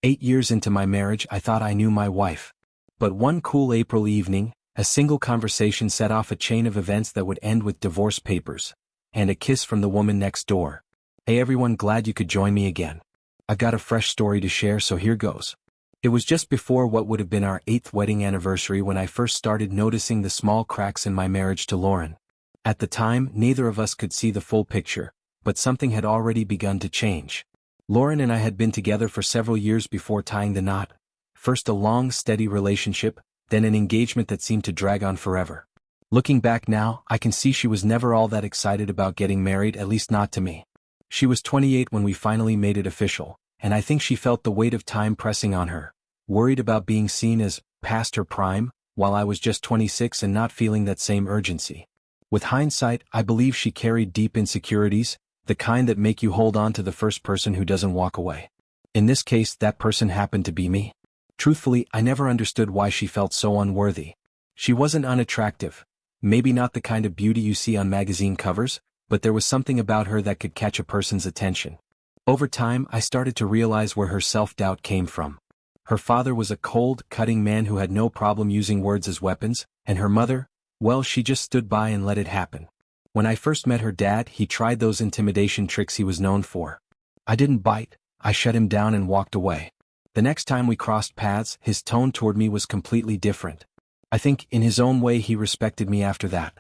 8 years into my marriage, I thought I knew my wife. But one cool April evening, a single conversation set off a chain of events that would end with divorce papers and a kiss from the woman next door. Hey everyone, glad you could join me again. I've got a fresh story to share, so here goes. It was just before what would have been our 8th wedding anniversary when I first started noticing the small cracks in my marriage to Lauren. At the time, neither of us could see the full picture, but something had already begun to change. Lauren and I had been together for several years before tying the knot. First a long, steady relationship, then an engagement that seemed to drag on forever. Looking back now, I can see she was never all that excited about getting married, at least not to me. She was 28 when we finally made it official, and I think she felt the weight of time pressing on her, worried about being seen as past her prime, while I was just 26 and not feeling that same urgency. With hindsight, I believe she carried deep insecurities, the kind that make you hold on to the first person who doesn't walk away. In this case, that person happened to be me. Truthfully, I never understood why she felt so unworthy. She wasn't unattractive, maybe not the kind of beauty you see on magazine covers, but there was something about her that could catch a person's attention. Over time, I started to realize where her self-doubt came from. Her father was a cold, cutting man who had no problem using words as weapons, and her mother, well, she just stood by and let it happen. When I first met her dad, he tried those intimidation tricks he was known for. I didn't bite, I shut him down and walked away. The next time we crossed paths, his tone toward me was completely different. I think, in his own way, he respected me after that.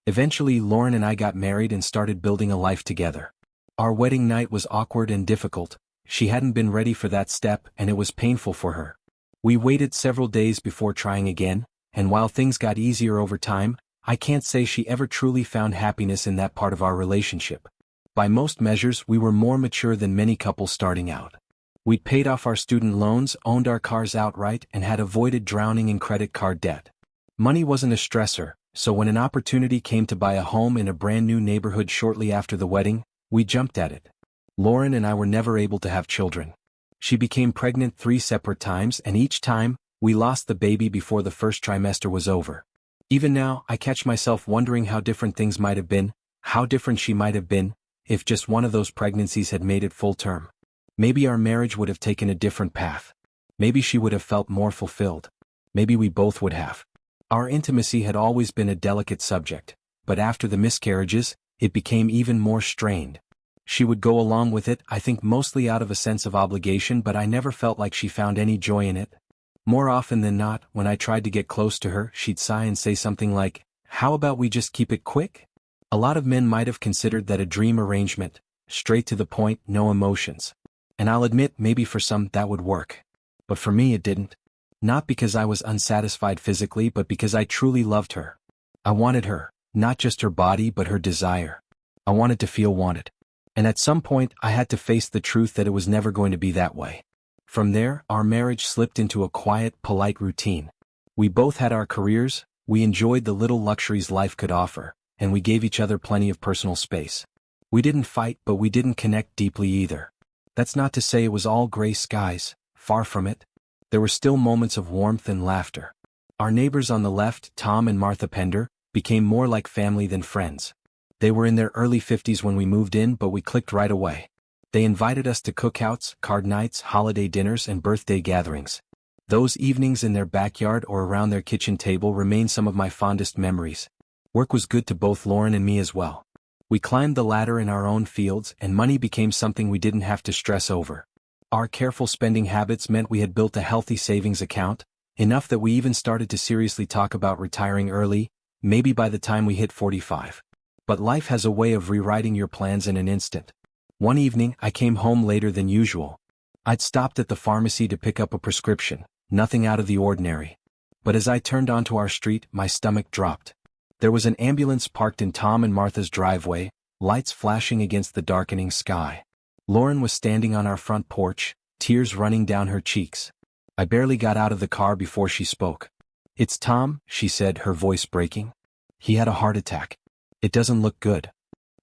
Eventually, Lauren and I got married and started building a life together. Our wedding night was awkward and difficult. She hadn't been ready for that step, and it was painful for her. We waited several days before trying again, and while things got easier over time, I can't say she ever truly found happiness in that part of our relationship. By most measures, we were more mature than many couples starting out. We'd paid off our student loans, owned our cars outright, and had avoided drowning in credit card debt. Money wasn't a stressor, so when an opportunity came to buy a home in a brand new neighborhood shortly after the wedding, we jumped at it. Lauren and I were never able to have children. She became pregnant 3 separate times, and each time, we lost the baby before the first trimester was over. Even now, I catch myself wondering how different things might have been, how different she might have been, if just one of those pregnancies had made it full term. Maybe our marriage would have taken a different path. Maybe she would have felt more fulfilled. Maybe we both would have. Our intimacy had always been a delicate subject, but after the miscarriages, it became even more strained. She would go along with it, I think mostly out of a sense of obligation, but I never felt like she found any joy in it. More often than not, when I tried to get close to her, she'd sigh and say something like, "How about we just keep it quick?" A lot of men might have considered that a dream arrangement, straight to the point, no emotions. And I'll admit, maybe for some that would work. But for me it didn't. Not because I was unsatisfied physically, but because I truly loved her. I wanted her, not just her body but her desire. I wanted to feel wanted. And at some point I had to face the truth that it was never going to be that way. From there, our marriage slipped into a quiet, polite routine. We both had our careers, we enjoyed the little luxuries life could offer, and we gave each other plenty of personal space. We didn't fight, but we didn't connect deeply either. That's not to say it was all gray skies, far from it. There were still moments of warmth and laughter. Our neighbors on the left, Tom and Martha Pender, became more like family than friends. They were in their early 50s when we moved in, but we clicked right away. They invited us to cookouts, card nights, holiday dinners, and birthday gatherings. Those evenings in their backyard or around their kitchen table remain some of my fondest memories. Work was good to both Lauren and me as well. We climbed the ladder in our own fields, and money became something we didn't have to stress over. Our careful spending habits meant we had built a healthy savings account, enough that we even started to seriously talk about retiring early, maybe by the time we hit 45. But life has a way of rewriting your plans in an instant. One evening, I came home later than usual. I'd stopped at the pharmacy to pick up a prescription, nothing out of the ordinary. But as I turned onto our street, my stomach dropped. There was an ambulance parked in Tom and Martha's driveway, lights flashing against the darkening sky. Lauren was standing on our front porch, tears running down her cheeks. I barely got out of the car before she spoke. "It's Tom," she said, her voice breaking. "He had a heart attack. It doesn't look good."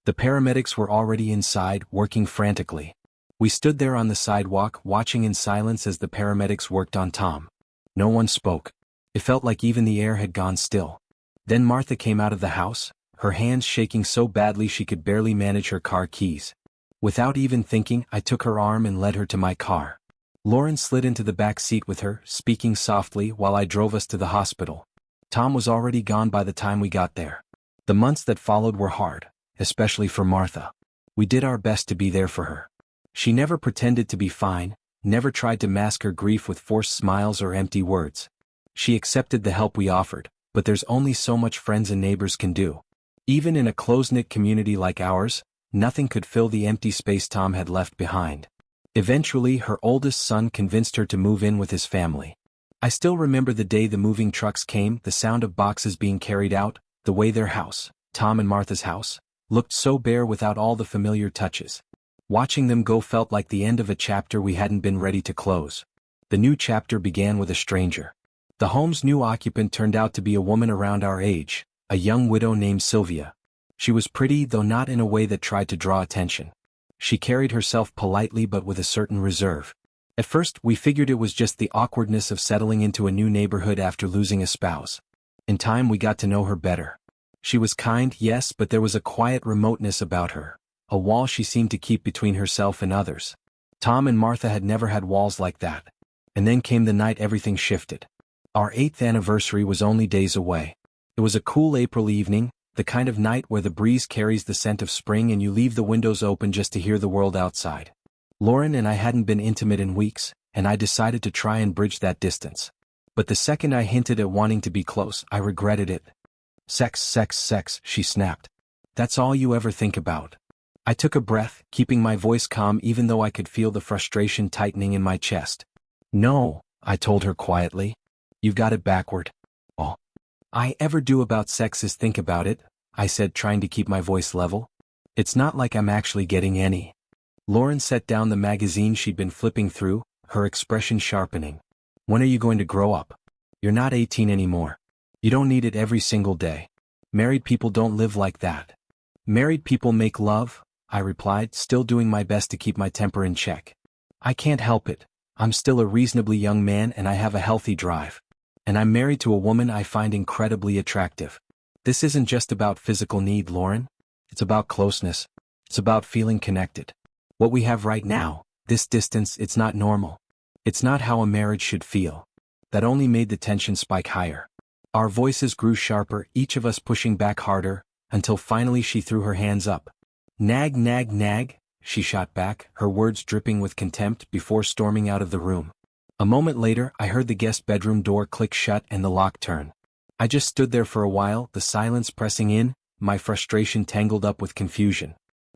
The paramedics were already inside, working frantically. We stood there on the sidewalk, watching in silence as the paramedics worked on Tom. No one spoke. It felt like even the air had gone still. Then Martha came out of the house, her hands shaking so badly she could barely manage her car keys. Without even thinking, I took her arm and led her to my car. Lauren slid into the back seat with her, speaking softly while I drove us to the hospital. Tom was already gone by the time we got there. The months that followed were hard, especially for Martha. We did our best to be there for her. She never pretended to be fine, never tried to mask her grief with forced smiles or empty words. She accepted the help we offered, but there's only so much friends and neighbors can do. Even in a close-knit community like ours, nothing could fill the empty space Tom had left behind. Eventually, her oldest son convinced her to move in with his family. I still remember the day the moving trucks came, the sound of boxes being carried out, the way their house, Tom and Martha's house, looked so bare without all the familiar touches. Watching them go felt like the end of a chapter we hadn't been ready to close. The new chapter began with a stranger. The home's new occupant turned out to be a woman around our age, a young widow named Sylvia. She was pretty, though not in a way that tried to draw attention. She carried herself politely but with a certain reserve. At first, we figured it was just the awkwardness of settling into a new neighborhood after losing a spouse. In time, we got to know her better. She was kind, yes, but there was a quiet remoteness about her, a wall she seemed to keep between herself and others. Tom and Martha had never had walls like that. And then came the night everything shifted. Our 8th anniversary was only days away. It was a cool April evening, the kind of night where the breeze carries the scent of spring and you leave the windows open just to hear the world outside. Lauren and I hadn't been intimate in weeks, and I decided to try and bridge that distance. But the second I hinted at wanting to be close, I regretted it. Sex, sex, sex, she snapped. That's all you ever think about. I took a breath, keeping my voice calm even though I could feel the frustration tightening in my chest. No, I told her quietly. You've got it backward. All I ever do about sex is think about it, I said, trying to keep my voice level. It's not like I'm actually getting any. Lauren set down the magazine she'd been flipping through, her expression sharpening. When are you going to grow up? You're not 18 anymore. You don't need it every single day. Married people don't live like that. Married people make love, I replied, still doing my best to keep my temper in check. I can't help it. I'm still a reasonably young man and I have a healthy drive. And I'm married to a woman I find incredibly attractive. This isn't just about physical need, Lauren. It's about closeness. It's about feeling connected. What we have right now, this distance, it's not normal. It's not how a marriage should feel. That only made the tension spike higher. Our voices grew sharper, each of us pushing back harder, until finally she threw her hands up. Nag, nag, nag, she shot back, her words dripping with contempt before storming out of the room. A moment later, I heard the guest bedroom door click shut and the lock turn. I just stood there for a while, the silence pressing in, my frustration tangled up with confusion.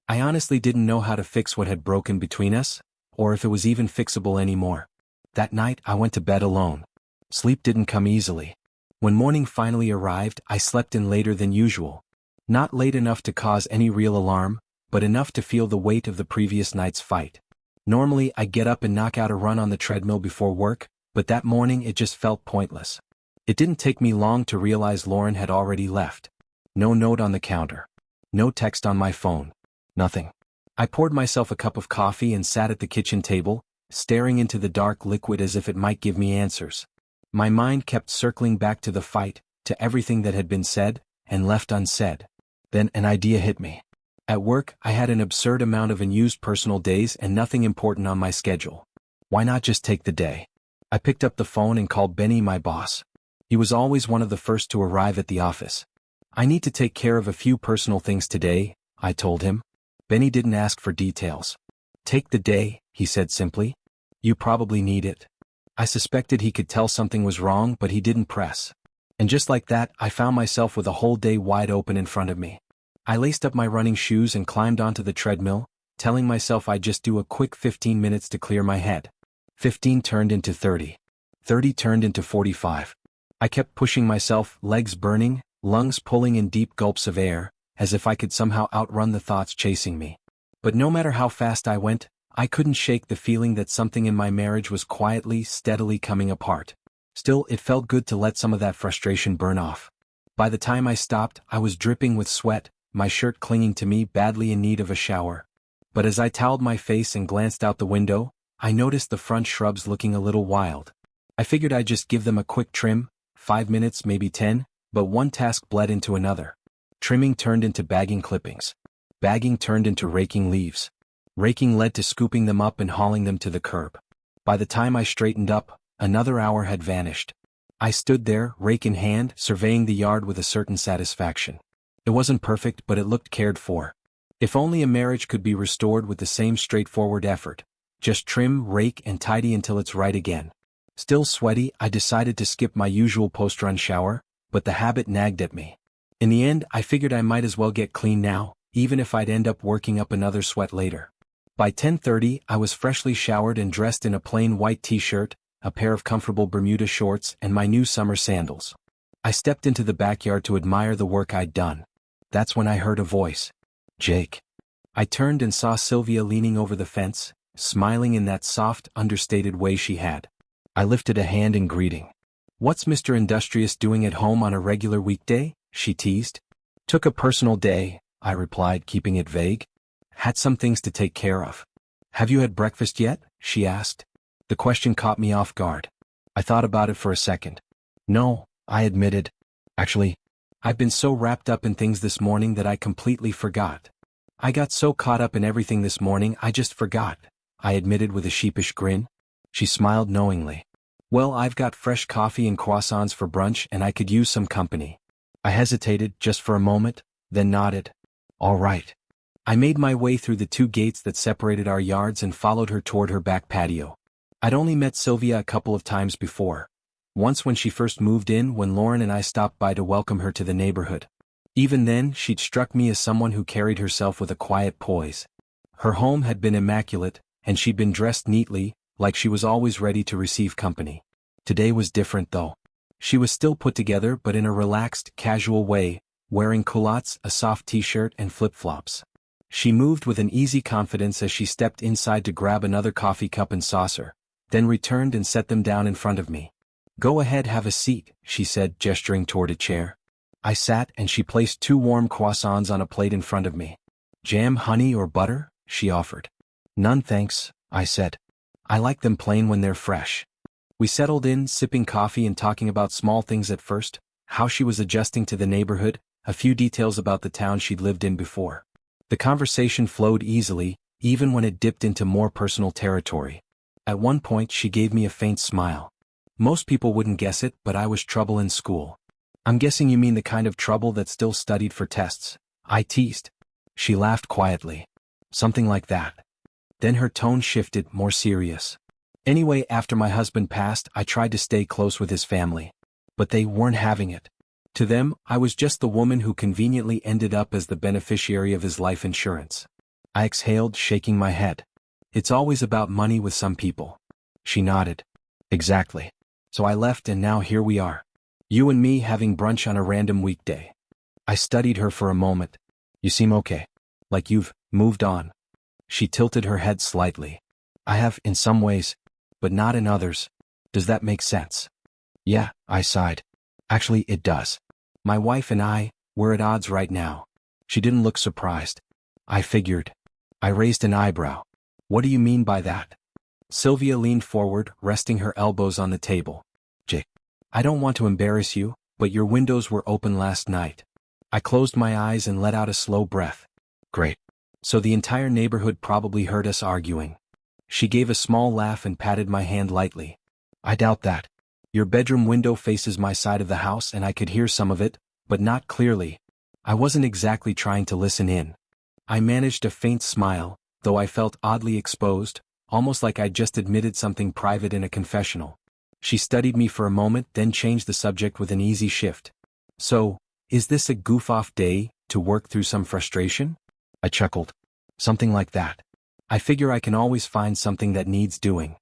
I honestly didn't know how to fix what had broken between us, or if it was even fixable anymore. That night, I went to bed alone. Sleep didn't come easily. When morning finally arrived, I slept in later than usual. Not late enough to cause any real alarm, but enough to feel the weight of the previous night's fight. Normally, I'd get up and knock out a run on the treadmill before work, but that morning it just felt pointless. It didn't take me long to realize Lauren had already left. No note on the counter. No text on my phone. Nothing. I poured myself a cup of coffee and sat at the kitchen table, staring into the dark liquid as if it might give me answers. My mind kept circling back to the fight, to everything that had been said, and left unsaid. Then an idea hit me. At work, I had an absurd amount of unused personal days and nothing important on my schedule. Why not just take the day? I picked up the phone and called Benny, my boss. He was always one of the first to arrive at the office. I need to take care of a few personal things today, I told him. Benny didn't ask for details. Take the day, he said simply. You probably need it. I suspected he could tell something was wrong, but he didn't press. And just like that, I found myself with a whole day wide open in front of me. I laced up my running shoes and climbed onto the treadmill, telling myself I'd just do a quick 15 minutes to clear my head. 15 turned into 30. 30 turned into 45. I kept pushing myself, legs burning, lungs pulling in deep gulps of air, as if I could somehow outrun the thoughts chasing me. But no matter how fast I went, I couldn't shake the feeling that something in my marriage was quietly, steadily coming apart. Still, it felt good to let some of that frustration burn off. By the time I stopped, I was dripping with sweat, my shirt clinging to me, badly in need of a shower. But as I toweled my face and glanced out the window, I noticed the front shrubs looking a little wild. I figured I'd just give them a quick trim, 5 minutes, maybe 10, but one task bled into another. Trimming turned into bagging clippings. Bagging turned into raking leaves. Raking led to scooping them up and hauling them to the curb. By the time I straightened up, another hour had vanished. I stood there, rake in hand, surveying the yard with a certain satisfaction. It wasn't perfect, but it looked cared for. If only a marriage could be restored with the same straightforward effort. Just trim, rake, and tidy until it's right again. Still sweaty, I decided to skip my usual post-run shower, but the habit nagged at me. In the end, I figured I might as well get clean now, even if I'd end up working up another sweat later. By 10:30, I was freshly showered and dressed in a plain white t-shirt, a pair of comfortable Bermuda shorts, and my new summer sandals. I stepped into the backyard to admire the work I'd done. That's when I heard a voice. Jake. I turned and saw Sylvia leaning over the fence, smiling in that soft, understated way she had. I lifted a hand in greeting. "What's Mr. Industrious doing at home on a regular weekday?" she teased. "Took a personal day," I replied, keeping it vague. "Had some things to take care of." "Have you had breakfast yet?" she asked. The question caught me off guard. I thought about it for a second. "No," I admitted. "Actually, I've been so wrapped up in things this morning that I completely forgot. I got so caught up in everything this morning I just forgot," I admitted with a sheepish grin. She smiled knowingly. "Well, I've got fresh coffee and croissants for brunch and I could use some company." I hesitated just for a moment, then nodded. "All right." I made my way through the two gates that separated our yards and followed her toward her back patio. I'd only met Sylvia a couple of times before. Once when she first moved in, when Lauren and I stopped by to welcome her to the neighborhood. Even then, she'd struck me as someone who carried herself with a quiet poise. Her home had been immaculate, and she'd been dressed neatly, like she was always ready to receive company. Today was different though. She was still put together but in a relaxed, casual way, wearing culottes, a soft t-shirt, and flip-flops. She moved with an easy confidence as she stepped inside to grab another coffee cup and saucer, then returned and set them down in front of me. "Go ahead, have a seat," she said, gesturing toward a chair. I sat and she placed two warm croissants on a plate in front of me. "Jam, honey, or butter?" she offered. "None thanks," I said. "I like them plain when they're fresh." We settled in, sipping coffee and talking about small things at first, how she was adjusting to the neighborhood, a few details about the town she'd lived in before. The conversation flowed easily, even when it dipped into more personal territory. At one point she gave me a faint smile. "Most people wouldn't guess it, but I was trouble in school." "I'm guessing you mean the kind of trouble that still studied for tests," I teased. She laughed quietly. "Something like that." Then her tone shifted, more serious. "Anyway, after my husband passed, I tried to stay close with his family. But they weren't having it. To them, I was just the woman who conveniently ended up as the beneficiary of his life insurance." I exhaled, shaking my head. "It's always about money with some people." She nodded. "Exactly. So I left and now here we are. You and me having brunch on a random weekday." I studied her for a moment. "You seem okay. Like you've moved on." She tilted her head slightly. "I have, in some ways, but not in others. Does that make sense?" "Yeah," I sighed. "Actually, it does. My wife and we're at odds right now." She didn't look surprised. I figured. I raised an eyebrow. "What do you mean by that?" Sylvia leaned forward, resting her elbows on the table. "Jake, I don't want to embarrass you, but your windows were open last night." I closed my eyes and let out a slow breath. "Great. So the entire neighborhood probably heard us arguing." She gave a small laugh and patted my hand lightly. "I doubt that. Your bedroom window faces my side of the house and I could hear some of it, but not clearly. I wasn't exactly trying to listen in." I managed a faint smile, though I felt oddly exposed, almost like I'd just admitted something private in a confessional. She studied me for a moment, then changed the subject with an easy shift. "So, is this a goof-off day, to work through some frustration?" I chuckled. "Something like that. I figure I can always find something that needs doing."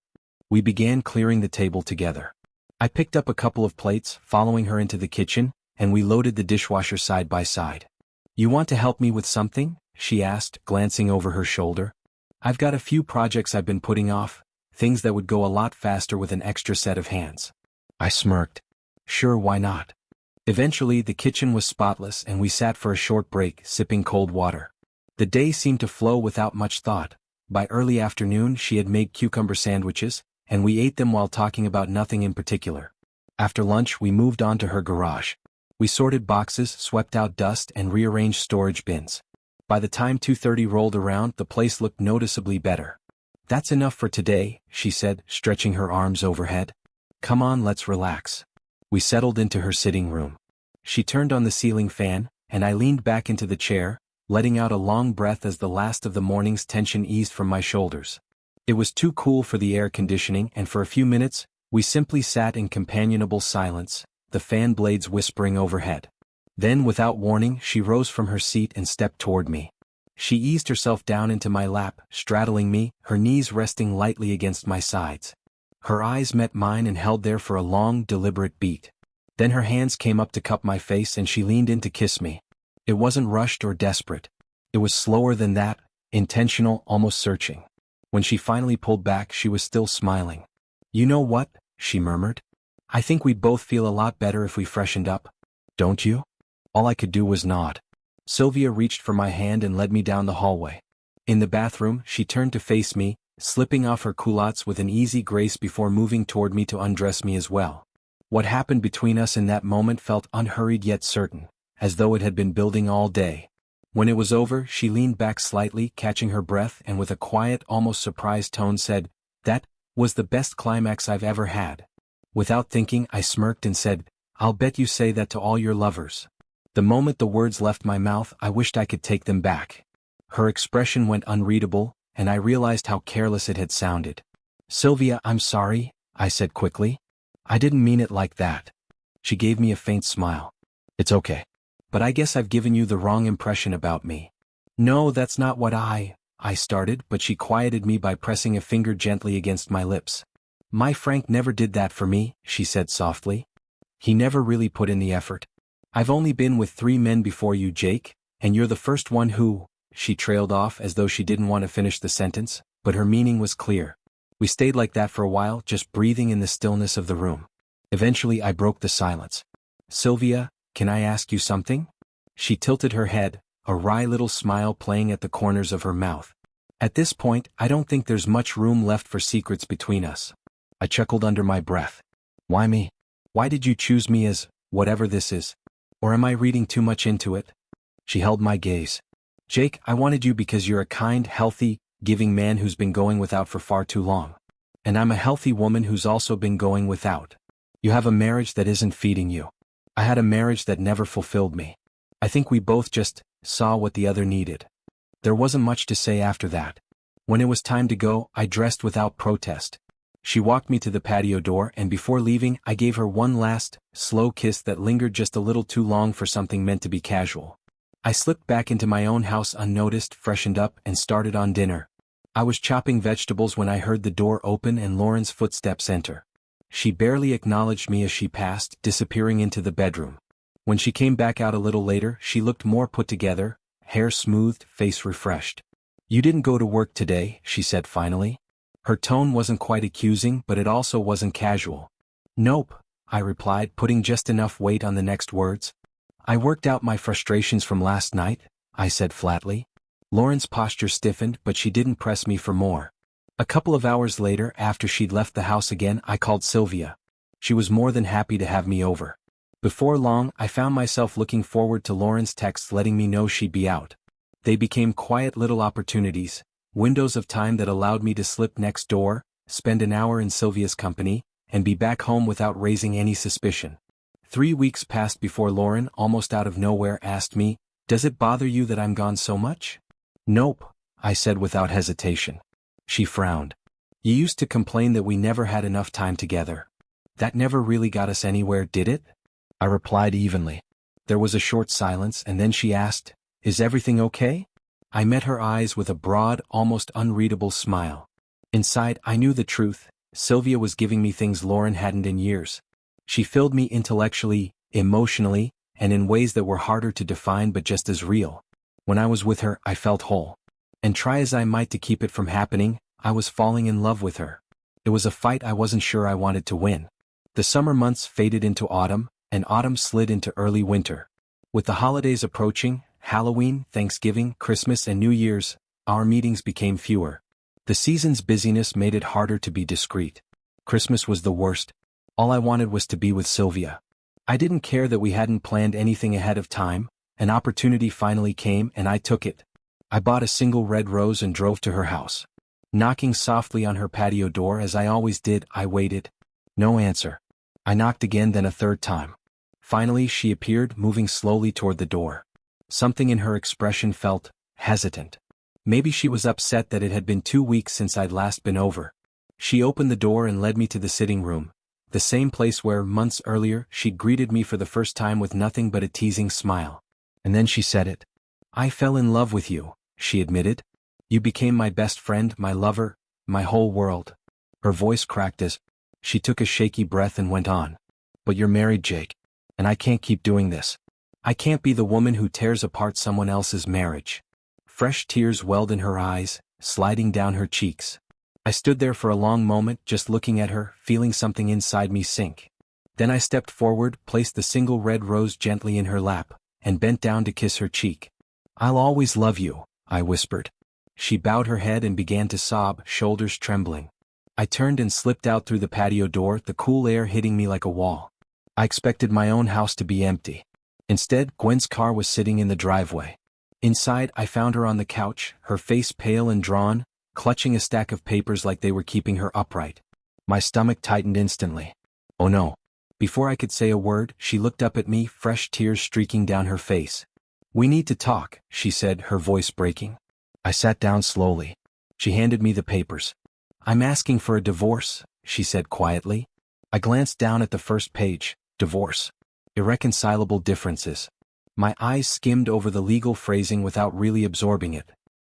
We began clearing the table together. I picked up a couple of plates, following her into the kitchen, and we loaded the dishwasher side by side. "You want to help me with something?" she asked, glancing over her shoulder. "I've got a few projects I've been putting off, things that would go a lot faster with an extra set of hands." I smirked. "Sure, why not?" Eventually, the kitchen was spotless and we sat for a short break, sipping cold water. The day seemed to flow without much thought. By early afternoon, she had made cucumber sandwiches, and we ate them while talking about nothing in particular. After lunch, we moved on to her garage. We sorted boxes, swept out dust, and rearranged storage bins. By the time 2:30 rolled around, the place looked noticeably better. "That's enough for today," she said, stretching her arms overhead. "Come on, let's relax." We settled into her sitting room. She turned on the ceiling fan, and I leaned back into the chair, letting out a long breath as the last of the morning's tension eased from my shoulders. It was too cool for the air conditioning, and for a few minutes, we simply sat in companionable silence, the fan blades whispering overhead. Then, without warning, she rose from her seat and stepped toward me. She eased herself down into my lap, straddling me, her knees resting lightly against my sides. Her eyes met mine and held there for a long, deliberate beat. Then her hands came up to cup my face and she leaned in to kiss me. It wasn't rushed or desperate. It was slower than that, intentional, almost searching. When she finally pulled back, she was still smiling. "You know what?" she murmured. "I think we'd both feel a lot better if we freshened up. Don't you?" All I could do was nod. Sylvia reached for my hand and led me down the hallway. In the bathroom, she turned to face me, slipping off her culottes with an easy grace before moving toward me to undress me as well. What happened between us in that moment felt unhurried yet certain, as though it had been building all day. When it was over, she leaned back slightly, catching her breath, and with a quiet, almost surprised tone said, "That was the best climax I've ever had." Without thinking, I smirked and said, "I'll bet you say that to all your lovers." The moment the words left my mouth, I wished I could take them back. Her expression went unreadable, and I realized how careless it had sounded. "Sylvia, I'm sorry," I said quickly. "I didn't mean it like that." She gave me a faint smile. "It's okay. But I guess I've given you the wrong impression about me." "No, that's not what I started, but she quieted me by pressing a finger gently against my lips. "My Frank never did that for me," she said softly. "He never really put in the effort. I've only been with 3 men before you, Jake, and you're the first one who—" She trailed off as though she didn't want to finish the sentence, but her meaning was clear. We stayed like that for a while, just breathing in the stillness of the room. Eventually I broke the silence. "Sylvia, can I ask you something?" She tilted her head, a wry little smile playing at the corners of her mouth. "At this point, I don't think there's much room left for secrets between us." I chuckled under my breath. "Why me? Why did you choose me as, whatever this is? Or am I reading too much into it?" She held my gaze. "Jake, I wanted you because you're a kind, healthy, giving man who's been going without for far too long. And I'm a healthy woman who's also been going without. You have a marriage that isn't feeding you. I had a marriage that never fulfilled me. I think we both just saw what the other needed." There wasn't much to say after that. When it was time to go, I dressed without protest. She walked me to the patio door, and before leaving, I gave her one last, slow kiss that lingered just a little too long for something meant to be casual. I slipped back into my own house unnoticed, freshened up, and started on dinner. I was chopping vegetables when I heard the door open and Lauren's footsteps enter. She barely acknowledged me as she passed, disappearing into the bedroom. When she came back out a little later, she looked more put together, hair smoothed, face refreshed. "You didn't go to work today," she said finally. Her tone wasn't quite accusing, but it also wasn't casual. "Nope," I replied, putting just enough weight on the next words. "I worked out my frustrations from last night," I said flatly. Lauren's posture stiffened, but she didn't press me for more. A couple of hours later, after she'd left the house again, I called Sylvia. She was more than happy to have me over. Before long, I found myself looking forward to Lauren's texts letting me know she'd be out. They became quiet little opportunities, windows of time that allowed me to slip next door, spend an hour in Sylvia's company, and be back home without raising any suspicion. 3 weeks passed before Lauren, almost out of nowhere, asked me, "Does it bother you that I'm gone so much?" "Nope," I said without hesitation. She frowned. "You used to complain that we never had enough time together. That never really got us anywhere, did it?" I replied evenly. There was a short silence, and then she asked, "Is everything okay?" I met her eyes with a broad, almost unreadable smile. Inside, I knew the truth. Sylvia was giving me things Lauren hadn't in years. She filled me intellectually, emotionally, and in ways that were harder to define but just as real. When I was with her, I felt whole. And try as I might to keep it from happening, I was falling in love with her. It was a fight I wasn't sure I wanted to win. The summer months faded into autumn, and autumn slid into early winter. With the holidays approaching, Halloween, Thanksgiving, Christmas, and New Year's, our meetings became fewer. The season's busyness made it harder to be discreet. Christmas was the worst. All I wanted was to be with Sylvia. I didn't care that we hadn't planned anything ahead of time. An opportunity finally came and I took it. I bought a single red rose and drove to her house. Knocking softly on her patio door as I always did, I waited. No answer. I knocked again, then a third time. Finally she appeared, moving slowly toward the door. Something in her expression felt hesitant. Maybe she was upset that it had been 2 weeks since I'd last been over. She opened the door and led me to the sitting room, the same place where, months earlier, she'd greeted me for the first time with nothing but a teasing smile. And then she said it. "I fell in love with you," she admitted. "You became my best friend, my lover, my whole world." Her voice cracked as she took a shaky breath and went on. "But you're married, Jake. And I can't keep doing this. I can't be the woman who tears apart someone else's marriage." Fresh tears welled in her eyes, sliding down her cheeks. I stood there for a long moment, just looking at her, feeling something inside me sink. Then I stepped forward, placed the single red rose gently in her lap, and bent down to kiss her cheek. "I'll always love you," I whispered. She bowed her head and began to sob, shoulders trembling. I turned and slipped out through the patio door, the cool air hitting me like a wall. I expected my own house to be empty. Instead, Gwen's car was sitting in the driveway. Inside, I found her on the couch, her face pale and drawn, clutching a stack of papers like they were keeping her upright. My stomach tightened instantly. Oh no. Before I could say a word, she looked up at me, fresh tears streaking down her face. "We need to talk," she said, her voice breaking. I sat down slowly. She handed me the papers. "I'm asking for a divorce," she said quietly. I glanced down at the first page. Divorce. Irreconcilable differences. My eyes skimmed over the legal phrasing without really absorbing it.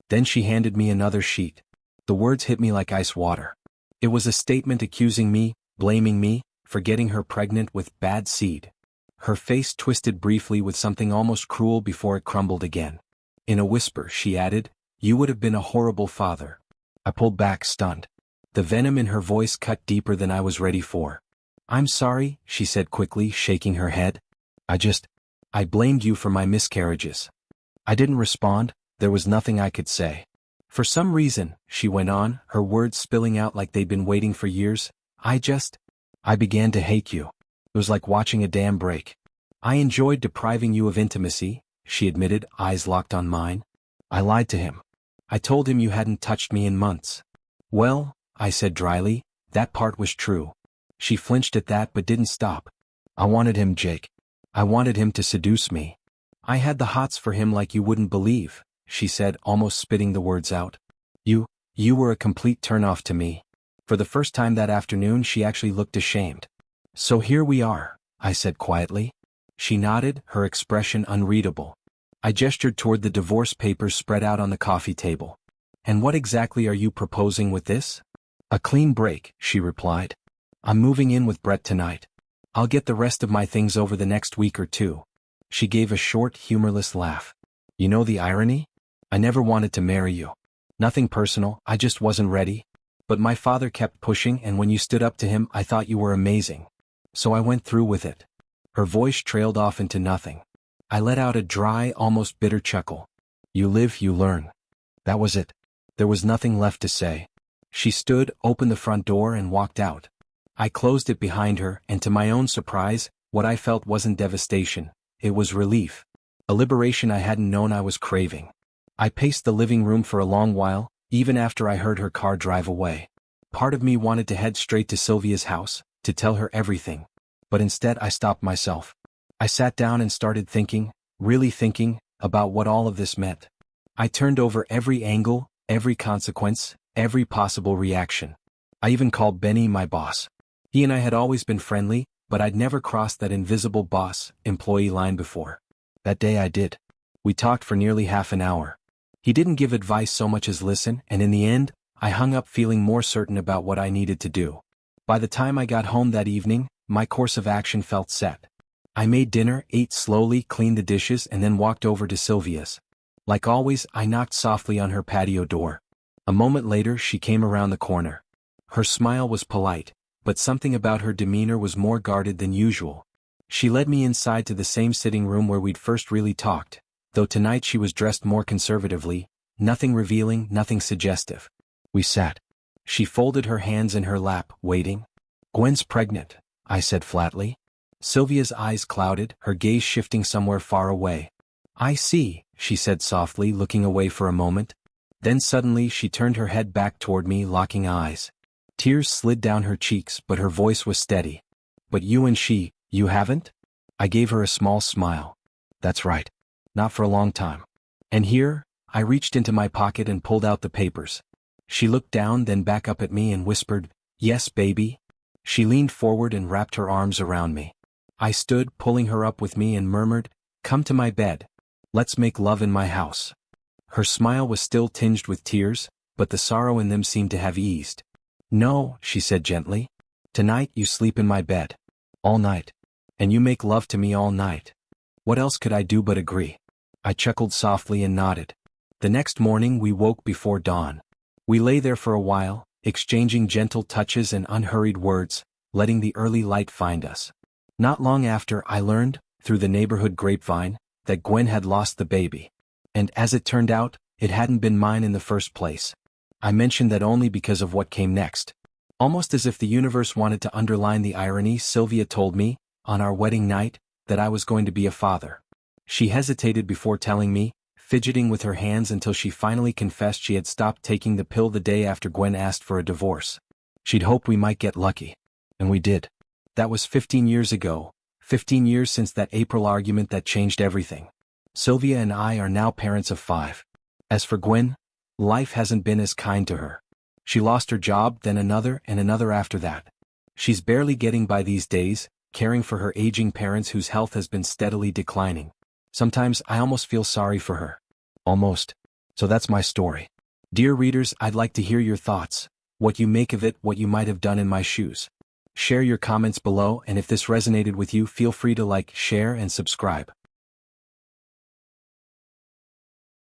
Then she handed me another sheet. The words hit me like ice water. It was a statement accusing me, blaming me, for getting her pregnant with bad seed. Her face twisted briefly with something almost cruel before it crumbled again. In a whisper, she added, "You would have been a horrible father." I pulled back, stunned. The venom in her voice cut deeper than I was ready for. "I'm sorry," she said quickly, shaking her head. I blamed you for my miscarriages." I didn't respond, there was nothing I could say. "For some reason," she went on, her words spilling out like they'd been waiting for years, I began to hate you. It was like watching a dam break. "I enjoyed depriving you of intimacy," she admitted, eyes locked on mine. "I lied to him. I told him you hadn't touched me in months." "Well," I said dryly, "that part was true." She flinched at that but didn't stop. "I wanted him, Jake. I wanted him to seduce me. I had the hots for him like you wouldn't believe," she said, almost spitting the words out. You were a complete turnoff to me." For the first time that afternoon she actually looked ashamed. "So here we are," I said quietly. She nodded, her expression unreadable. I gestured toward the divorce papers spread out on the coffee table. "And what exactly are you proposing with this?" "A clean break," she replied. "I'm moving in with Brett tonight. I'll get the rest of my things over the next week or two." She gave a short, humorless laugh. "You know the irony? I never wanted to marry you. Nothing personal, I just wasn't ready. But my father kept pushing, and when you stood up to him, I thought you were amazing. So I went through with it." Her voice trailed off into nothing. I let out a dry, almost bitter chuckle. "You live, you learn." That was it. There was nothing left to say. She stood, opened the front door, and walked out. I closed it behind her, and to my own surprise, what I felt wasn't devastation, it was relief. A liberation I hadn't known I was craving. I paced the living room for a long while, even after I heard her car drive away. Part of me wanted to head straight to Sylvia's house, to tell her everything. But instead I stopped myself. I sat down and started thinking, really thinking, about what all of this meant. I turned over every angle, every consequence, every possible reaction. I even called Benny my boss. He and I had always been friendly, but I'd never crossed that invisible boss-employee line before. That day I did. We talked for nearly half an hour. He didn't give advice so much as listen, and in the end, I hung up feeling more certain about what I needed to do. By the time I got home that evening, my course of action felt set. I made dinner, ate slowly, cleaned the dishes, and then walked over to Sylvia's. Like always, I knocked softly on her patio door. A moment later, she came around the corner. Her smile was polite, but something about her demeanor was more guarded than usual. She led me inside to the same sitting room where we'd first really talked, though tonight she was dressed more conservatively, nothing revealing, nothing suggestive. We sat. She folded her hands in her lap, waiting. "Gwen's pregnant," I said flatly. Sylvia's eyes clouded, her gaze shifting somewhere far away. "I see," she said softly, looking away for a moment. Then suddenly she turned her head back toward me, locking eyes. Tears slid down her cheeks, but her voice was steady. But you and she, you haven't? I gave her a small smile. That's right. Not for a long time. And here, I reached into my pocket and pulled out the papers. She looked down, then back up at me and whispered, "Yes, baby." She leaned forward and wrapped her arms around me. I stood, pulling her up with me, and murmured, "Come to my bed. Let's make love in my house." Her smile was still tinged with tears, but the sorrow in them seemed to have eased. "No," she said gently. "Tonight you sleep in my bed. All night. And you make love to me all night." What else could I do but agree? I chuckled softly and nodded. The next morning we woke before dawn. We lay there for a while, exchanging gentle touches and unhurried words, letting the early light find us. Not long after, I learned, through the neighborhood grapevine, that Gwen had lost the baby. And as it turned out, it hadn't been mine in the first place. I mentioned that only because of what came next. Almost as if the universe wanted to underline the irony, Sylvia told me, on our wedding night, that I was going to be a father. She hesitated before telling me, fidgeting with her hands until she finally confessed she had stopped taking the pill the day after Gwen asked for a divorce. She'd hoped we might get lucky. And we did. That was 15 years ago, 15 years since that April argument that changed everything. Sylvia and I are now parents of 5. As for Gwen, life hasn't been as kind to her. She lost her job, then another and another after that. She's barely getting by these days, caring for her aging parents whose health has been steadily declining. Sometimes I almost feel sorry for her. Almost. So that's my story. Dear readers, I'd like to hear your thoughts, what you make of it, what you might have done in my shoes. Share your comments below, and if this resonated with you, feel free to like, share, and subscribe.